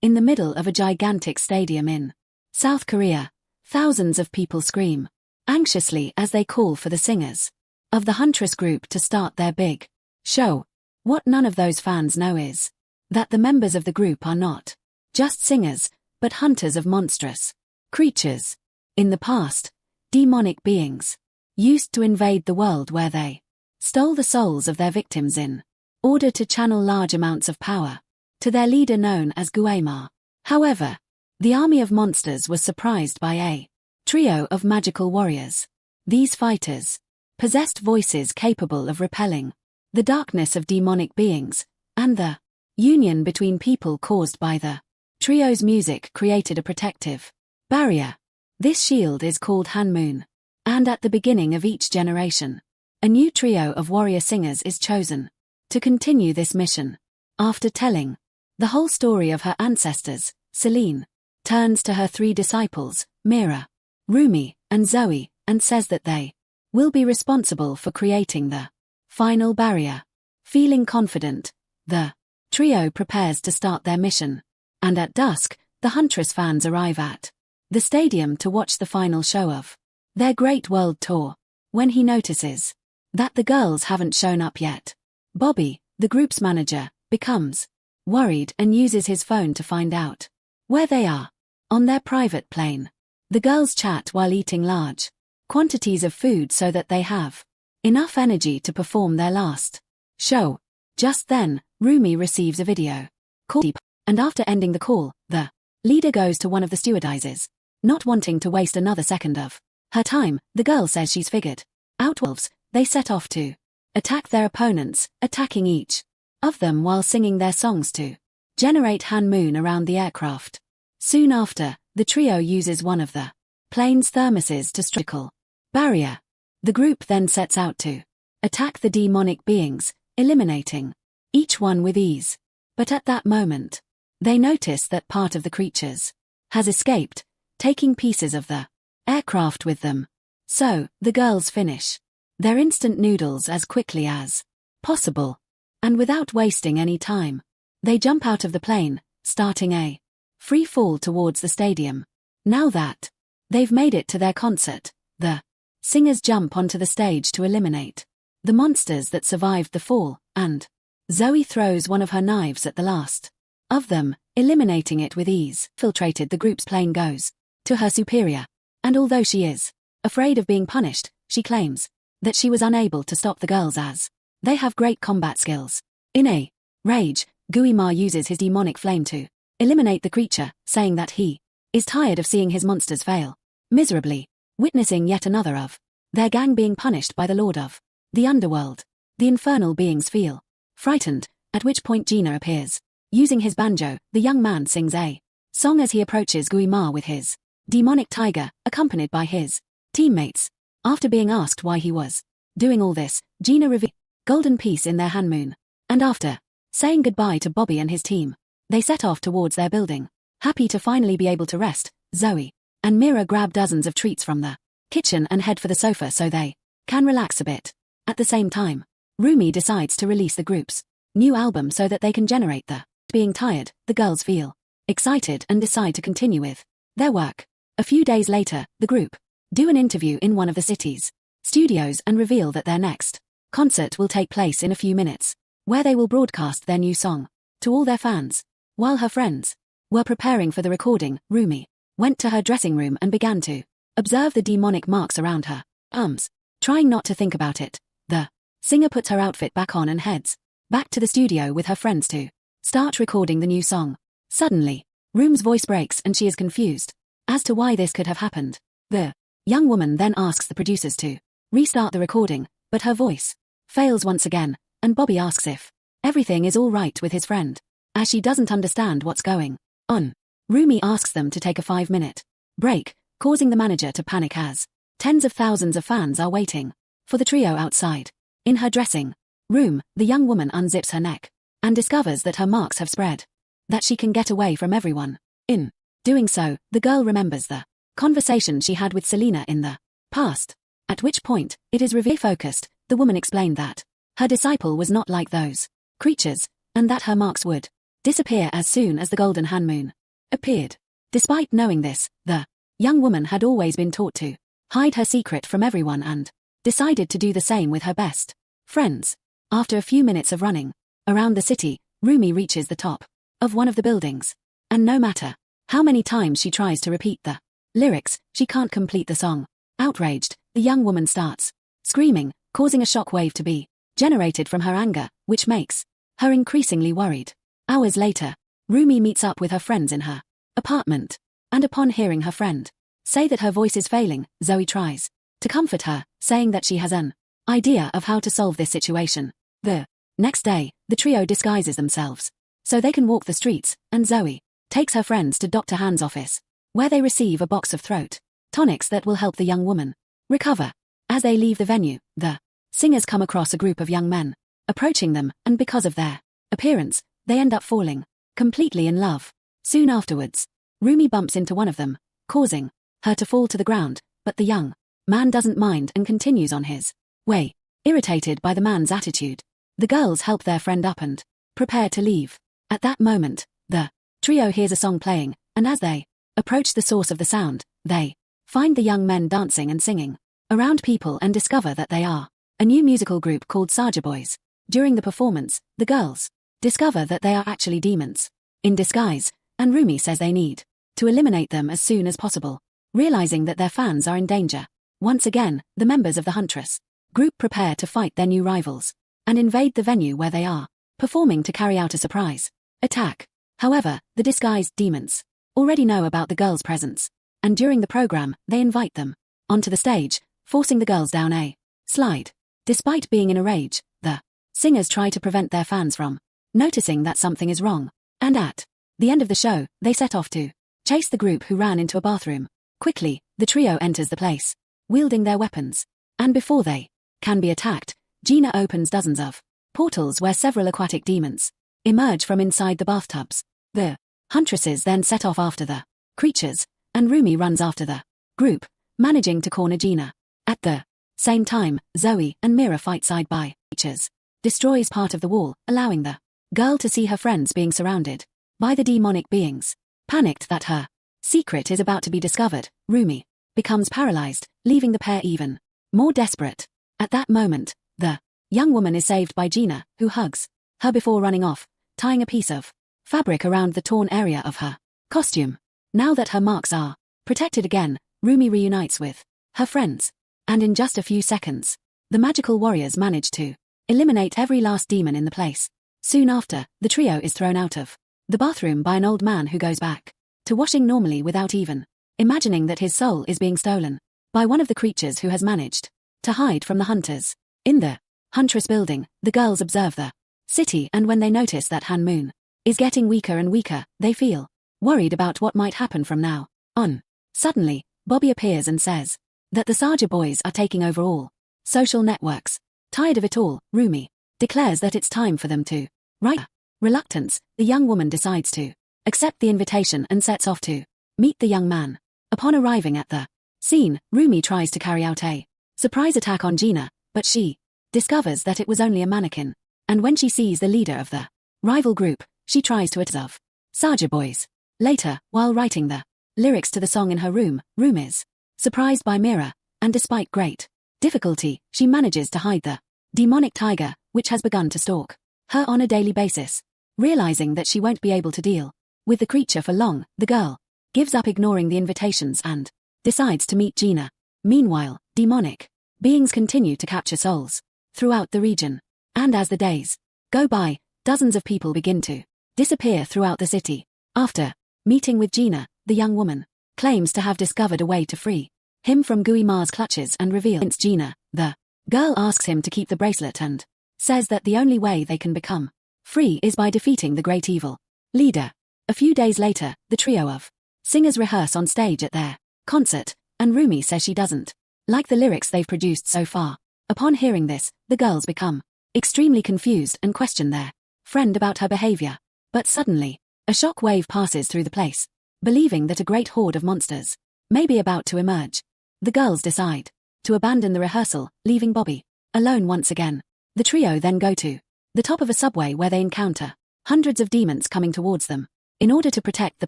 In the middle of a gigantic stadium in South Korea, thousands of people scream anxiously as they call for the singers of the Huntress group to start their big show. What none of those fans know is that the members of the group are not just singers, but hunters of monstrous creatures. In the past, demonic beings used to invade the world where they stole the souls of their victims in order to channel large amounts of power to their leader known as Guaemar. However, the army of monsters was surprised by a trio of magical warriors. These fighters possessed voices capable of repelling the darkness of demonic beings, and the union between people caused by the trio's music created a protective barrier. This shield is called Hanmoon, and at the beginning of each generation, a new trio of warrior singers is chosen to continue this mission. After telling the whole story of her ancestors, Celine turns to her three disciples, Mira, Rumi, and Zoe, and says that they will be responsible for creating the final barrier. Feeling confident, the trio prepares to start their mission, and at dusk, the Huntress fans arrive at the stadium to watch the final show of their great world tour. When he notices that the girls haven't shown up yet, Bobby, the group's manager, becomes worried and uses his phone to find out where they are. On their private plane, the girls chat while eating large quantities of food so that they have enough energy to perform their last show. Just then, Rumi receives a video call, and after ending the call, the leader goes to one of the stewardesses. Not wanting to waste another second of her time, the girl says she's figured out wolves. They set off to attack their opponents, attacking each of them while singing their songs to generate Hanmoon around the aircraft. Soon after, the trio uses one of the plane's thermoses to strike a barrier. The group then sets out to attack the demonic beings, eliminating each one with ease. But at that moment, they notice that part of the creatures has escaped, taking pieces of the aircraft with them. So, the girls finish their instant noodles as quickly as possible, and without wasting any time, they jump out of the plane, starting a free fall towards the stadium. Now that they've made it to their concert, the singers jump onto the stage to eliminate the monsters that survived the fall, and Zoe throws one of her knives at the last of them, eliminating it with ease. Infiltrated the group's plane goes to her superior, and although she is afraid of being punished, she claims that she was unable to stop the girls as they have great combat skills. In a rage, Guaemar uses his demonic flame to eliminate the creature, saying that he is tired of seeing his monsters fail miserably, witnessing yet another of their gang being punished by the Lord of the Underworld. The infernal beings feel frightened, at which point Gina appears. Using his banjo, the young man sings a song as he approaches Guaemar with his demonic tiger, accompanied by his teammates. After being asked why he was doing all this, Gina reveals golden piece in their Hanmoon, and after saying goodbye to Bobby and his team, they set off towards their building. Happy to finally be able to rest, Zoe and Mira grab dozens of treats from the kitchen and head for the sofa so they can relax a bit. At the same time, Rumi decides to release the group's new album so that they can generate the being tired. The girls feel excited and decide to continue with their work. A few days later, the group do an interview in one of the city's studios and reveal that their next concert will take place in a few minutes, where they will broadcast their new song to all their fans. While her friends were preparing for the recording, Rumi went to her dressing room and began to observe the demonic marks around her arms. Trying not to think about it, the singer puts her outfit back on and heads back to the studio with her friends to start recording the new song. Suddenly, Rumi's voice breaks and she is confused as to why this could have happened. The young woman then asks the producers to restart the recording, but her voice fails once again, and Bobby asks if everything is all right with his friend, as she doesn't understand what's going on. Rumi asks them to take a 5-minute break, causing the manager to panic as tens of thousands of fans are waiting for the trio outside. In her dressing room, the young woman unzips her neck and discovers that her marks have spread, that she can get away from everyone. In doing so, the girl remembers the conversation she had with Selena in the past, at which point, it is focused. The woman explained that her disciple was not like those creatures, and that her marks would disappear as soon as the golden hand moon appeared. Despite knowing this, the young woman had always been taught to hide her secret from everyone and decided to do the same with her best friends. After a few minutes of running around the city, Rumi reaches the top of one of the buildings, and no matter how many times she tries to repeat the lyrics, she can't complete the song. Outraged, the young woman starts screaming, causing a shock wave to be generated from her anger, which makes her increasingly worried. Hours later, Rumi meets up with her friends in her apartment, and upon hearing her friend say that her voice is failing, Zoe tries to comfort her, saying that she has an idea of how to solve this situation. The next day, the trio disguises themselves so they can walk the streets, and Zoe takes her friends to Dr. Han's office, where they receive a box of throat tonics that will help the young woman recover. As they leave the venue, the singers come across a group of young men approaching them, and because of their appearance, they end up falling completely in love. Soon afterwards, Rumi bumps into one of them, causing her to fall to the ground, but the young man doesn't mind and continues on his way. Irritated by the man's attitude, the girls help their friend up and prepare to leave. At that moment, the trio hears a song playing, and as they approach the source of the sound, they find the young men dancing and singing around people and discover that they are a new musical group called Saja Boys. During the performance, the girls discover that they are actually demons in disguise, and Rumi says they need to eliminate them as soon as possible. Realizing that their fans are in danger, once again, the members of the Huntress group prepare to fight their new rivals and invade the venue where they are performing to carry out a surprise attack. However, the disguised demons already know about the girls' presence, and during the program, they invite them onto the stage, forcing the girls down a slide. Despite being in a rage, the singers try to prevent their fans from noticing that something is wrong, and at the end of the show, they set off to chase the group who ran into a bathroom. Quickly, the trio enters the place, wielding their weapons, and before they can be attacked, Gina opens dozens of portals where several aquatic demons emerge from inside the bathtubs. The huntresses then set off after the creatures, and Rumi runs after the group, managing to corner Gina. At the same time, Zoe and Mira fight side by creatures, destroys part of the wall, allowing the girl to see her friends being surrounded by the demonic beings. Panicked that her secret is about to be discovered, Rumi becomes paralyzed, leaving the pair even more desperate. At that moment, the young woman is saved by Gina, who hugs her before running off, tying a piece of fabric around the torn area of her costume. Now that her marks are protected again, Rumi reunites with her friends, and in just a few seconds, the magical warriors manage to eliminate every last demon in the place. Soon after, the trio is thrown out of the bathroom by an old man who goes back to washing normally without even imagining that his soul is being stolen by one of the creatures who has managed to hide from the hunters. In the Huntress building, the girls observe the city, and when they notice that Han Moon is getting weaker and weaker, they feel worried about what might happen from now on. Suddenly, Bobby appears and says that the Saja boys are taking over all social networks. Tired of it all, Rumi declares that it's time for them to write. Reluctance, the young woman decides to accept the invitation and sets off to meet the young man. Upon arriving at the scene, Rumi tries to carry out a surprise attack on Gina, but she discovers that it was only a mannequin, and when she sees the leader of the rival group, she tries to attack of Saja Boys. Later, while writing the lyrics to the song in her room, Rumi is surprised by Mira, and despite great difficulty, she manages to hide the demonic tiger, which has begun to stalk her on a daily basis. Realizing that she won't be able to deal with the creature for long, the girl gives up ignoring the invitations and decides to meet Gina. Meanwhile, demonic beings continue to capture souls throughout the region, and as the days go by, dozens of people begin to disappear throughout the city. After meeting with Gina, the young woman claims to have discovered a way to free him from Gui Ma's clutches and reveals Gina. The girl asks him to keep the bracelet and says that the only way they can become free is by defeating the great evil leader. A few days later, the trio of singers rehearse on stage at their concert, and Rumi says she doesn't like the lyrics they've produced so far. Upon hearing this, the girls become extremely confused and question their friend about her behavior. But suddenly, a shock wave passes through the place. Believing that a great horde of monsters may be about to emerge, the girls decide to abandon the rehearsal, leaving Bobby alone once again. The trio then go to the top of a subway where they encounter hundreds of demons coming towards them. In order to protect the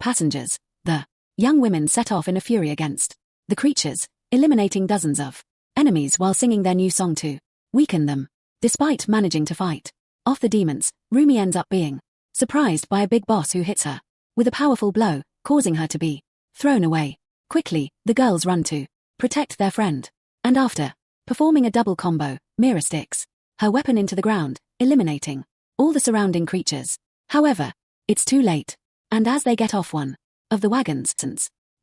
passengers, the young women set off in a fury against the creatures, eliminating dozens of enemies while singing their new song to weaken them. Despite managing to fight off the demons, Rumi ends up being surprised by a big boss who hits her with a powerful blow, causing her to be thrown away. Quickly, the girls run to protect their friend, and after performing a double combo, Mira sticks her weapon into the ground, eliminating all the surrounding creatures. However, it's too late, and as they get off one of the wagons,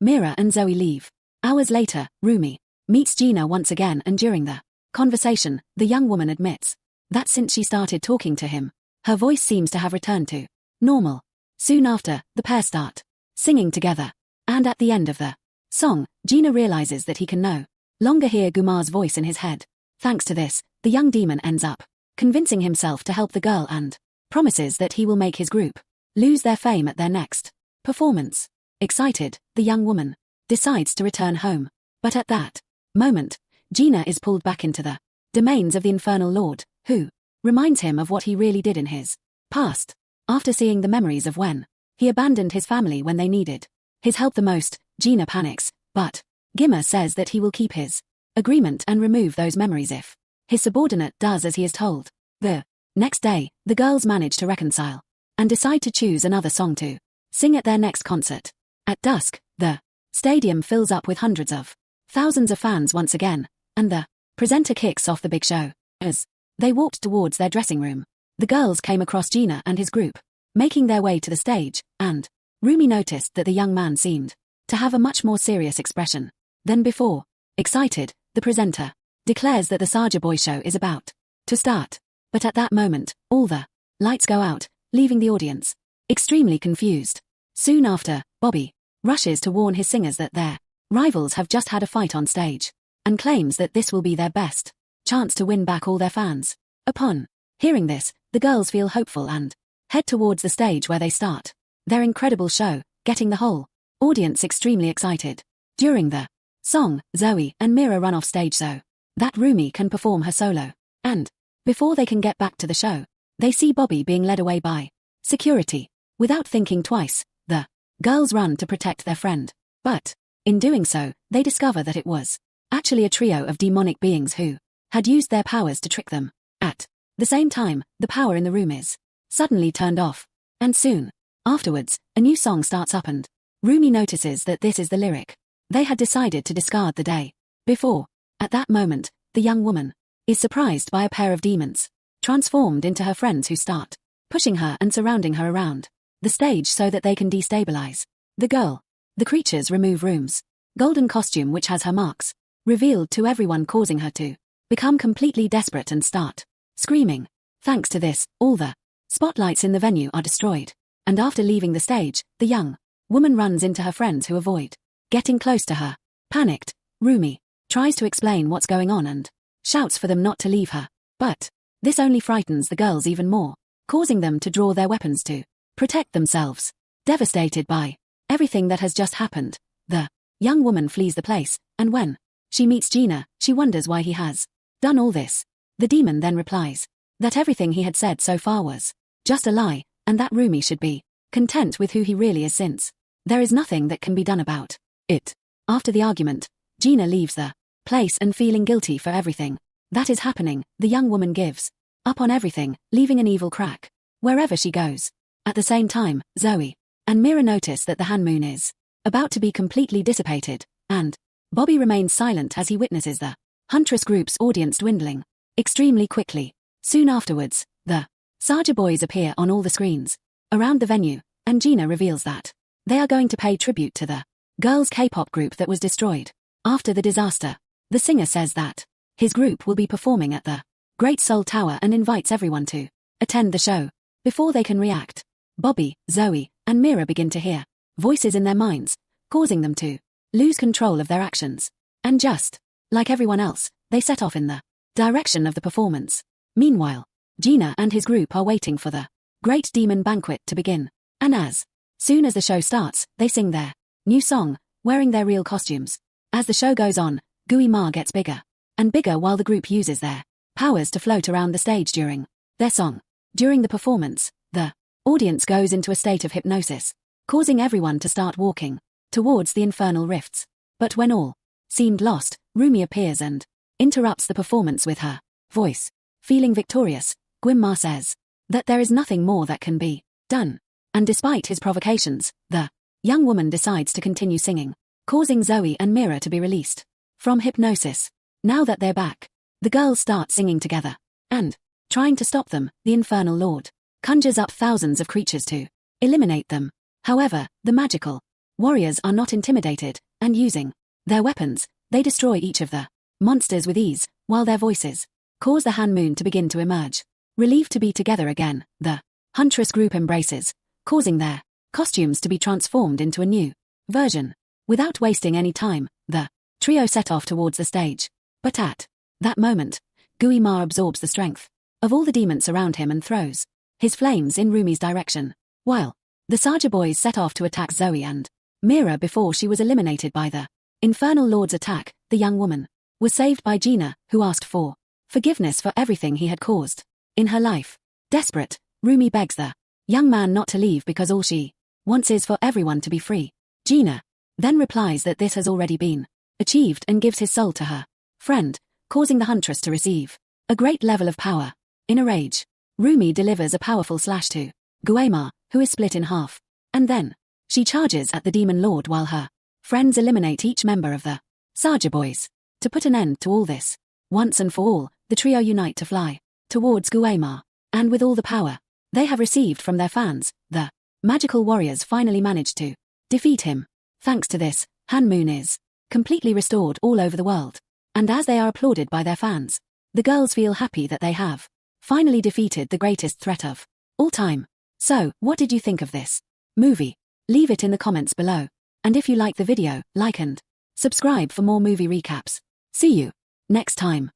Mira and Zoe leave. Hours later, Rumi meets Gina once again, and during the conversation, the young woman admits that since she started talking to him, her voice seems to have returned to normal. Soon after, the pair start singing together, and at the end of the song, Gina realizes that he can no longer hear Gumar's voice in his head. Thanks to this, the young demon ends up convincing himself to help the girl and promises that he will make his group lose their fame at their next performance. Excited, the young woman decides to return home, but at that moment, Gina is pulled back into the domains of the Infernal Lord, who reminds him of what he really did in his past. After seeing the memories of when he abandoned his family when they needed his help the most, Gina panics, but Gimmer says that he will keep his agreement and remove those memories if his subordinate does as he is told. The next day, the girls manage to reconcile and decide to choose another song to sing at their next concert. At dusk, the stadium fills up with hundreds of thousands of fans once again, and the presenter kicks off the big show. As they walked towards their dressing room, the girls came across Gina and his group, making their way to the stage, and Rumi noticed that the young man seemed to have a much more serious expression than before. Excited, the presenter declares that the Saja Boy show is about to start. But at that moment, all the lights go out, leaving the audience extremely confused. Soon after, Bobby rushes to warn his singers that their rivals have just had a fight on stage, and claims that this will be their best chance to win back all their fans. Upon hearing this, the girls feel hopeful and head towards the stage where they start their incredible show, getting the whole audience extremely excited. During the song, Zoe and Mira run off stage so that Rumi can perform her solo, and before they can get back to the show, they see Bobby being led away by security. Without thinking twice, the girls run to protect their friend, but in doing so, they discover that it was actually a trio of demonic beings who had used their powers to trick them. At the same time, the power in the room is suddenly turned off, and soon afterwards, a new song starts up, and Rumi notices that this is the lyric they had decided to discard the day before. At that moment, the young woman is surprised by a pair of demons transformed into her friends who start pushing her and surrounding her around the stage so that they can destabilize the girl. The creatures remove Rumi's golden costume, which has her marks revealed to everyone, causing her to become completely desperate and start screaming. Thanks to this, all the spotlights in the venue are destroyed, and after leaving the stage, the young woman runs into her friends who avoid getting close to her. Panicked, Rumi tries to explain what's going on and shouts for them not to leave her, but this only frightens the girls even more, causing them to draw their weapons to protect themselves. Devastated by everything that has just happened, the young woman flees the place, and when she meets Gina, she wonders why he has done all this. The demon then replies that everything he had said so far was just a lie, and that Rumi should be content with who he really is, since there is nothing that can be done about it. After the argument, Gina leaves the place, and feeling guilty for everything that is happening, the young woman gives up on everything, leaving an evil crack wherever she goes. At the same time, Zoe and Mira notice that the Han moon is about to be completely dissipated, and Bobby remains silent as he witnesses the Huntress group's audience dwindling extremely quickly. Soon afterwards, the Saja boys appear on all the screens around the venue, and Gina reveals that they are going to pay tribute to the girls' K-pop group that was destroyed after the disaster. The singer says that his group will be performing at the Great Seoul Tower and invites everyone to attend the show. Before they can react, Bobby, Zoe, and Mira begin to hear voices in their minds, causing them to lose control of their actions. And just like everyone else, they set off in the direction of the performance. Meanwhile, Gina and his group are waiting for the Great Demon Banquet to begin, and as soon as the show starts, they sing their new song, wearing their real costumes. As the show goes on, Gui Ma gets bigger and bigger while the group uses their powers to float around the stage during their song. During the performance, the Audience goes into a state of hypnosis, causing everyone to start walking towards the infernal rifts. But when all seemed lost, Rumi appears and interrupts the performance with her voice. Feeling victorious, Gwynmar says that there is nothing more that can be done. And despite his provocations, the young woman decides to continue singing, causing Zoe and Mira to be released from hypnosis. Now that they're back, the girls start singing together, and, trying to stop them, the infernal lord conjures up thousands of creatures to eliminate them. However, the magical warriors are not intimidated, and using their weapons, they destroy each of the monsters with ease, while their voices cause the Han Moon to begin to emerge. Relieved to be together again, the Huntress group embraces, causing their costumes to be transformed into a new version. Without wasting any time, the trio set off towards the stage. But at that moment, Gwynmar absorbs the strength of all the demons around him and throws his flames in Rumi's direction, while the Saja boys set off to attack Zoe and Mira before she was eliminated by the infernal lord's attack. The young woman was saved by Gina, who asked for forgiveness for everything he had caused in her life. Desperate, Rumi begs the young man not to leave because all she wants is for everyone to be free. Gina then replies that this has already been achieved and gives his soul to her friend, causing the Huntress to receive a great level of power. In a rage, Rumi delivers a powerful slash to Gwynmar, who is split in half, and then she charges at the demon lord while her friends eliminate each member of the Saja boys. To put an end to all this, once and for all, the trio unite to fly towards Gwynmar, and with all the power they have received from their fans, the magical warriors finally manage to defeat him. Thanks to this, Han Moon is completely restored all over the world, and as they are applauded by their fans, the girls feel happy that they have finally defeated the greatest threat of all time. So, what did you think of this movie? Leave it in the comments below. And if you like the video, like and subscribe for more movie recaps. See you next time.